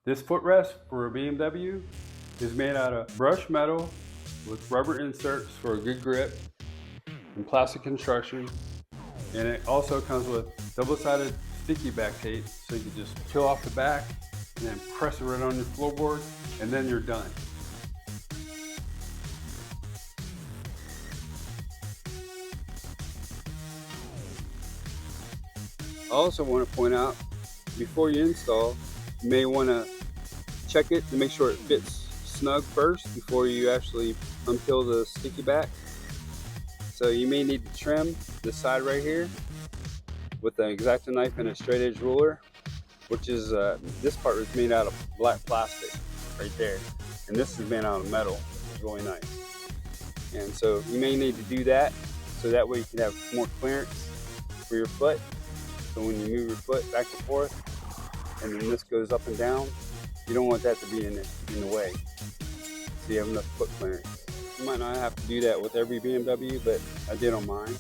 This footrest for a BMW is made out of brushed metal with rubber inserts for a good grip and plastic construction. And it also comes with double-sided sticky back tape, so you can just peel off the back and then press it right on your floorboard, and then you're done. I also want to point out, before you install, you may want to check it to make sure it fits snug first before you actually unpeel the sticky back. So you may need to trim this side right here with an X-Acto knife and a straight edge ruler, which is this part is made out of black plastic right there, and this is made out of metal. It's really nice. And so you may need to do that, so that way you can have more clearance for your foot. So when you move your foot back and forth, and then this goes up and down, you don't want that to be in the way. So you have enough foot clearance. You might not have to do that with every BMW, but I did on mine.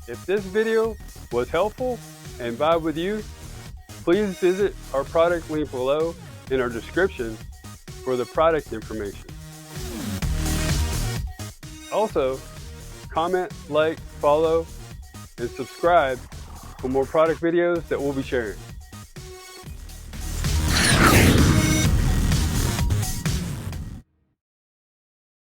If this video was helpful and vibe with you, please visit our product link below in our description for the product information. Also, comment, like, follow, and subscribe for more product videos that we'll be sharing.